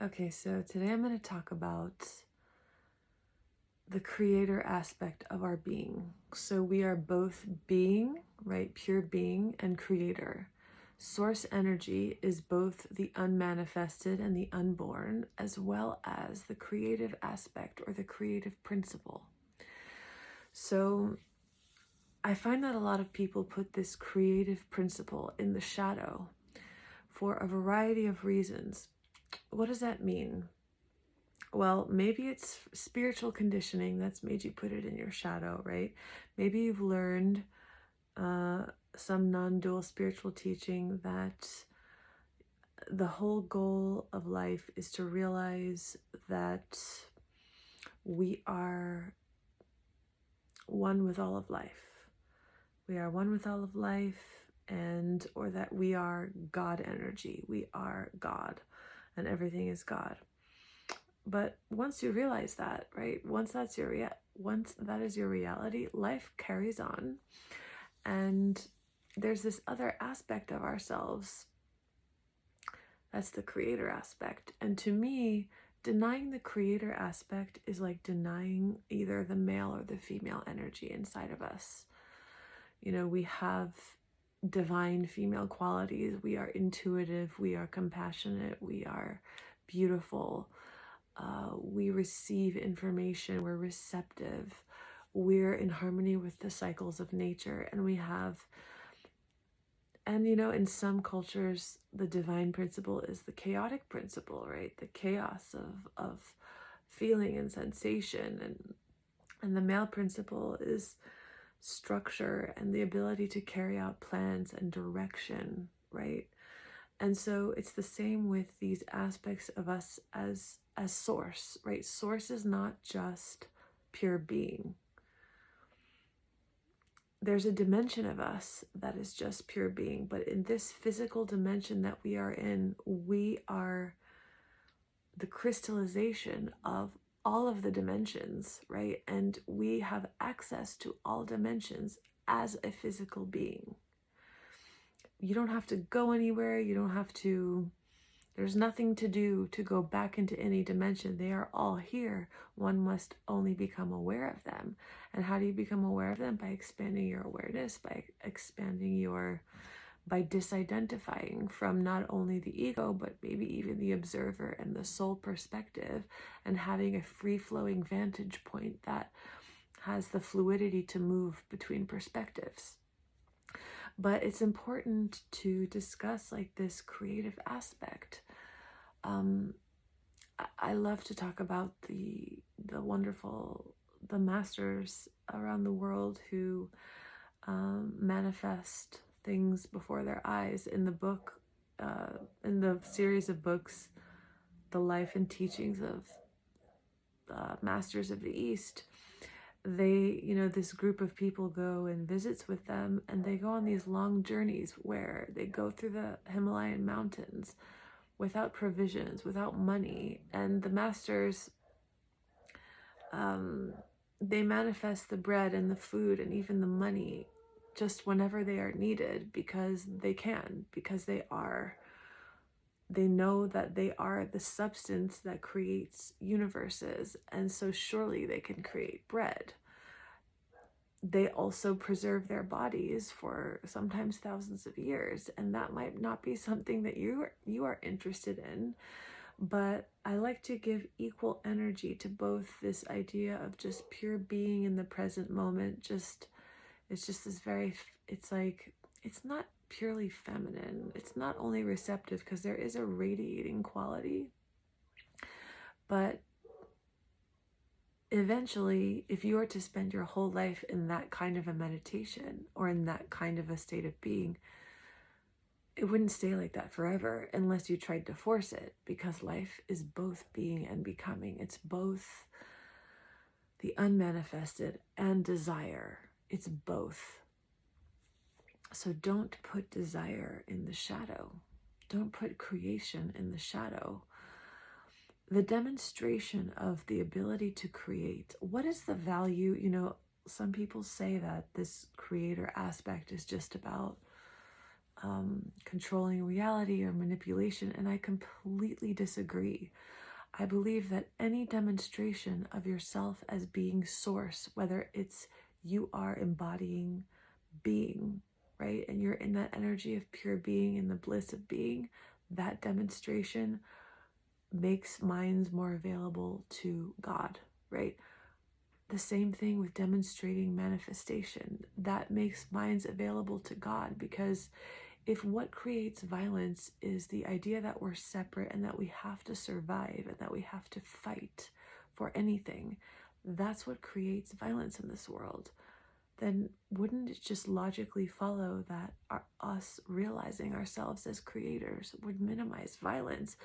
Okay, so today I'm going to talk about the creator aspect of our being. So we are both being, right? Pure being and creator. Source energy is both the unmanifested and the unborn, as well as the creative aspect or the creative principle. So I find that a lot of people put this creative principle in the shadow for a variety of reasons. What does that mean? Well, maybe it's spiritual conditioning that's made you put it in your shadow, right? Maybe you've learned some non-dual spiritual teaching that the whole goal of life is to realize that we are one with all of life. We are one with all of life, and or that we are God energy. We are God, and everything is God. But once you realize that, right? Once that is your reality, life carries on, and there's this other aspect of ourselves. That's the creator aspect. And to me, denying the creator aspect is like denying either the male or the female energy inside of us. You know, we have divine female qualities. We are intuitive, we are compassionate, we are beautiful. We receive information, we're receptive, we're in harmony with the cycles of nature, and we have, and you know, in some cultures, the divine principle is the chaotic principle, right? The chaos of feeling and sensation, and the male principle is structure and the ability to carry out plans and direction, right? And so it's the same with these aspects of us as source, right? Source is not just pure being. There's a dimension of us that is just pure being, but in this physical dimension that we are in, we are the crystallization of all of the dimensions, right? And we have access to all dimensions as a physical being. You don't have to go anywhere. There's nothing to do to go back into any dimension. They are all here. One must only become aware of them. And how do you become aware of them? By expanding your awareness, by disidentifying from not only the ego, but maybe even the observer and the soul perspective, and having a free-flowing vantage point that has the fluidity to move between perspectives. But it's important to discuss like this creative aspect. I love to talk about the masters around the world who manifest things before their eyes. In the book, in the series of books, The Life and Teachings of Masters of the East, they, this group of people go and visits with them, and they go on these long journeys where they go through the Himalayan mountains without provisions, without money, and the masters, they manifest the bread and the food and even the money just whenever they are needed, because they know that they are the substance that creates universes, and so surely they can create bread. They also preserve their bodies for sometimes thousands of years, and that might not be something that you are interested in, but I like to give equal energy to both this idea of just pure being in the present moment. It's not purely feminine. It's not only receptive, because there is a radiating quality, but eventually, if you were to spend your whole life in that kind of a meditation or in that kind of a state of being, it wouldn't stay like that forever unless you tried to force it, because life is both being and becoming. It's both the unmanifested and desire. It's both. So don't put desire in the shadow. Don't put creation in the shadow. The demonstration of the ability to create. What is the value? Some people say that this creator aspect is just about controlling reality or manipulation, and I completely disagree. I believe that any demonstration of yourself as being source, whether it's you are embodying being, right, and you're in that energy of pure being and the bliss of being, that demonstration makes minds more available to God, right? The same thing with demonstrating manifestation. That makes minds available to God, because if what creates violence is the idea that we're separate and that we have to survive and that we have to fight for anything, that's what creates violence in this world, then wouldn't it just logically follow that us realizing ourselves as creators would minimize violence?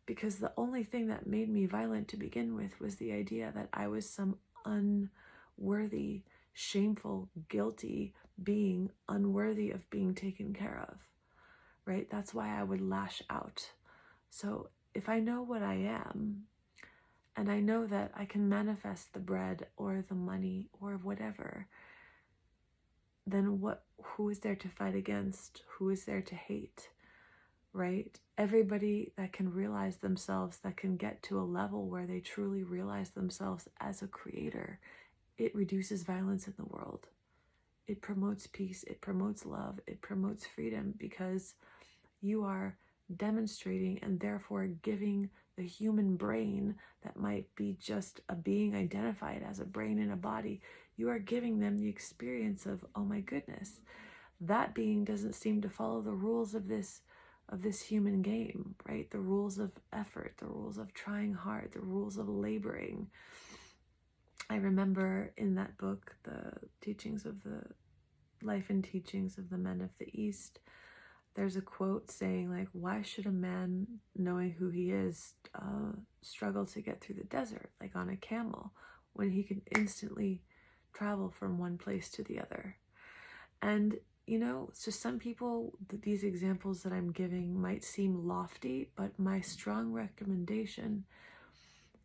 Because the only thing that made me violent to begin with was the idea that I was some unworthy, shameful, guilty being, unworthy of being taken care of, right? That's why I would lash out. So if I know what I am, and I know that I can manifest the bread or the money or whatever, then who is there to fight against? Who is there to hate? Right? Everybody that can realize themselves, that can get to a level where they truly realize themselves as a creator, it reduces violence in the world. It promotes peace, it promotes love, it promotes freedom, because you are demonstrating and therefore giving the human brain that might be just a being identified as a brain in a body, you are giving them the experience of, oh my goodness, that being doesn't seem to follow the rules of this human game, right? The rules of effort, the rules of trying hard, the rules of laboring. I remember in that book, the teachings of the life and teachings of the men of the East, there's a quote saying, like, why should a man, knowing who he is, struggle to get through the desert, like on a camel, when he can instantly travel from one place to the other? And so some people, these examples that I'm giving might seem lofty, but my strong recommendation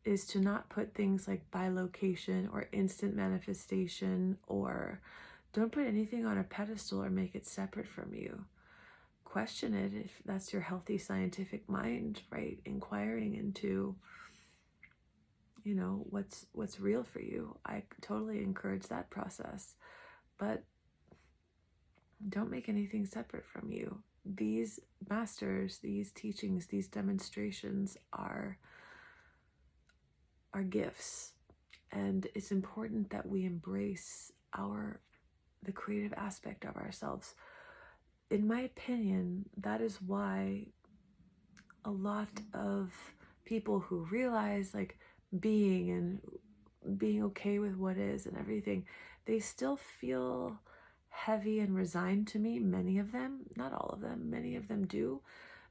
is to not put things like bilocation or instant manifestation, or don't put anything on a pedestal or make it separate from you. Question it if that's your healthy scientific mind, right? Inquiring into, what's real for you. I totally encourage that process, but don't make anything separate from you. These masters, these teachings, these demonstrations are gifts, and it's important that we embrace the creative aspect of ourselves. In my opinion, that is why a lot of people who realize, like, being okay with what is and everything, they still feel heavy and resigned to me. Many of them, not all of them, many of them do,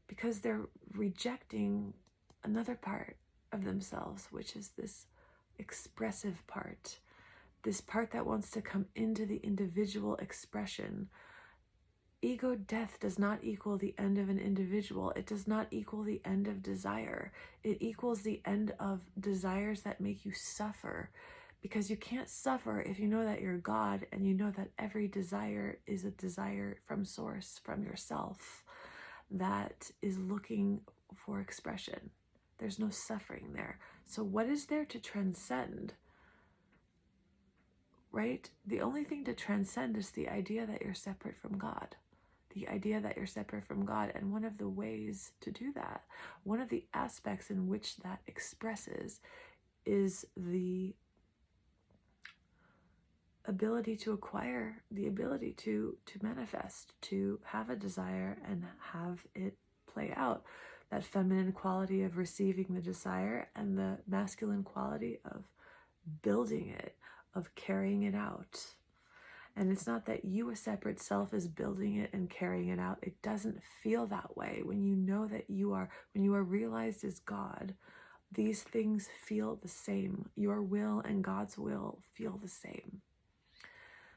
because they're rejecting another part of themselves, which is this expressive part, this part that wants to come into the individual expression. Ego death does not equal the end of an individual. It does not equal the end of desire. It equals the end of desires that make you suffer, because you can't suffer if you know that you're God and you know that every desire is a desire from source, from yourself, that is looking for expression. There's no suffering there. So what is there to transcend? Right? The only thing to transcend is the idea that you're separate from God. The idea that you're separate from God. And one of the ways to do that, one of the aspects in which that expresses, is the ability to acquire, the ability to manifest, to have a desire and have it play out. That feminine quality of receiving the desire and the masculine quality of building it, of carrying it out. And it's not that you, a separate self, is building it and carrying it out. It doesn't feel that way when you know that when you are realized as God. These things feel the same. Your will and God's will feel the same.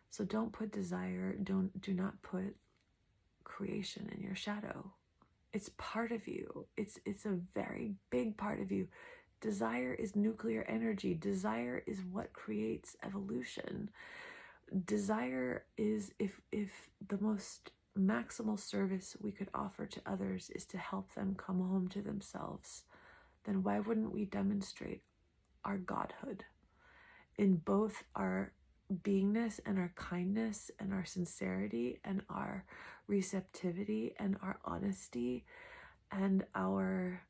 So don't put desire, do not put creation in your shadow. It's part of you. It's a very big part of you. Desire is nuclear energy. Desire is what creates evolution. Desire is, if the most maximal service we could offer to others is to help them come home to themselves, then why wouldn't we demonstrate our godhood in both our beingness and our kindness and our sincerity and our receptivity and our honesty and our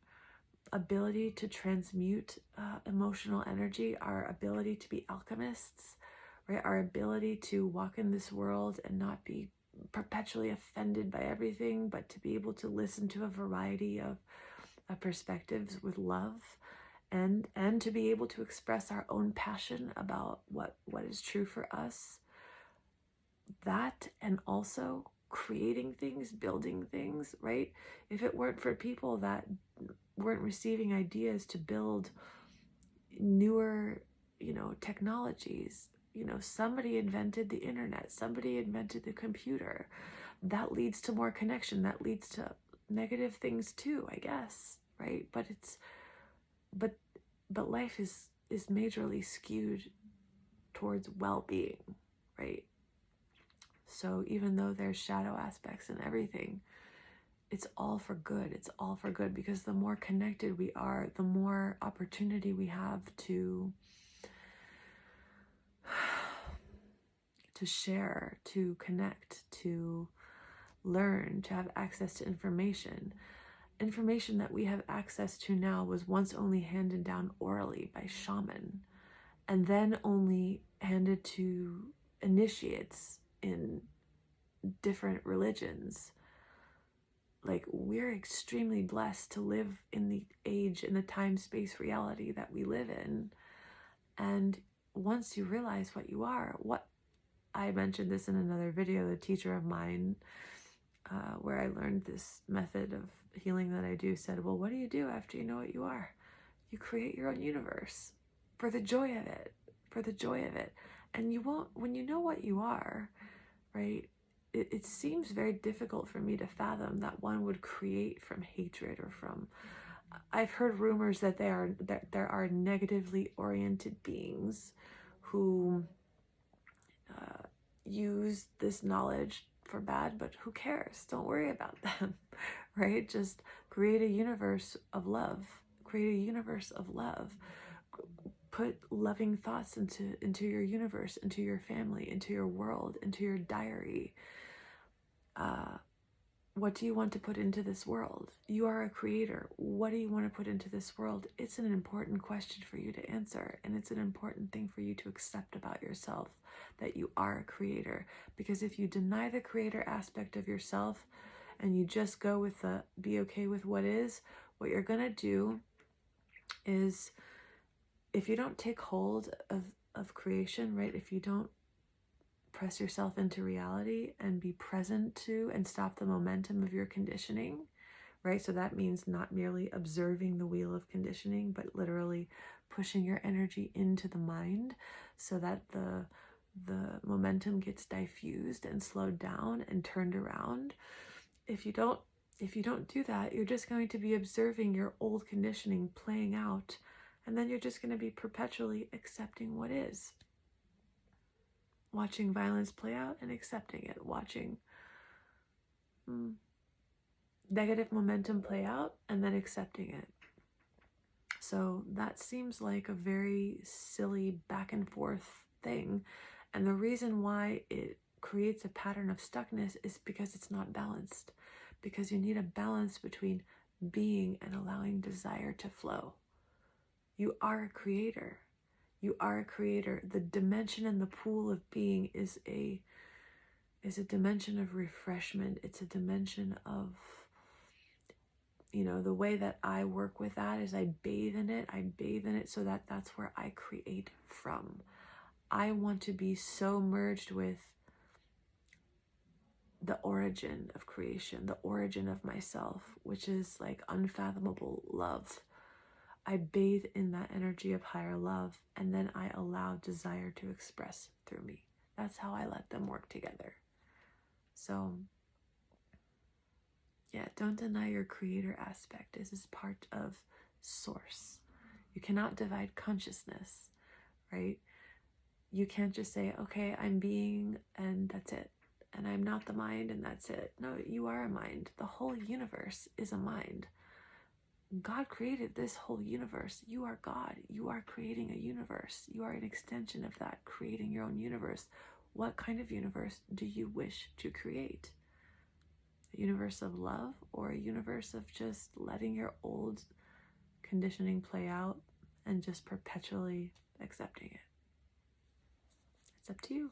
ability to transmute emotional energy, our ability to be alchemists, right? Our ability to walk in this world and not be perpetually offended by everything, but to be able to listen to a variety of perspectives with love, and to be able to express our own passion about what is true for us. That, and also creating things, building things, right? If it weren't for people that weren't receiving ideas to build newer, technologies, somebody invented the internet, somebody invented the computer. That leads to more connection. That leads to negative things too, I guess, right? But life is majorly skewed towards well-being, right? So even though there's shadow aspects and everything, it's all for good. It's all for good, because the more connected we are, the more opportunity we have to share, to connect, to learn, to have access to information. Information that we have access to now was once only handed down orally by shaman, and then only handed to initiates in different religions. Like, we're extremely blessed to live in the age, in the time-space reality that we live in. And once you realize what you are, what I mentioned this in another video, the teacher of mine, where I learned this method of healing that I do, said, well, what do you do after you know what you are? You create your own universe for the joy of it, for the joy of it. And you won't, when you know what you are, right? It seems very difficult for me to fathom that one would create from hatred or from, I've heard rumors that there are negatively oriented beings who use this knowledge for bad, but who cares? Don't worry about them, right? Just create a universe of love. Create a universe of love. Put loving thoughts into your universe, into your family, into your world, into your diary. What do you want to put into this world? You are a creator. What do you want to put into this world? It's an important question for you to answer, and it's an important thing for you to accept about yourself, that you are a creator. Because if you deny the creator aspect of yourself and you just go with the be okay with what is, what you're going to do is, if you don't take hold of creation, right? If you don't press yourself into reality and be present to and stop the momentum of your conditioning, right? So that means not merely observing the wheel of conditioning, but literally pushing your energy into the mind so that the momentum gets diffused and slowed down and turned around. If you don't do that, you're just going to be observing your old conditioning playing out, and then you're just going to be perpetually accepting what is. Watching violence play out and accepting it. Watching negative momentum play out and then accepting it. So that seems like a very silly back and forth thing. And the reason why it creates a pattern of stuckness is because it's not balanced. Because you need a balance between being and allowing desire to flow. You are a creator. You are a creator. The dimension and the pool of being is a dimension of refreshment. It's a dimension of, the way that I work with that is I bathe in it. I bathe in it so that that's where I create from. I want to be so merged with the origin of creation, the origin of myself, which is like unfathomable love. I bathe in that energy of higher love, and then I allow desire to express through me. That's how I let them work together. So, yeah, don't deny your creator aspect. This is part of source. You cannot divide consciousness, right? You can't just say, okay, I'm being, and that's it. and I'm not the mind and that's it. No, you are a mind. The whole universe is a mind. God created this whole universe. You are God. You are creating a universe. You are an extension of that, creating your own universe. What kind of universe do you wish to create? A universe of love, or a universe of just letting your old conditioning play out and just perpetually accepting it? It's up to you.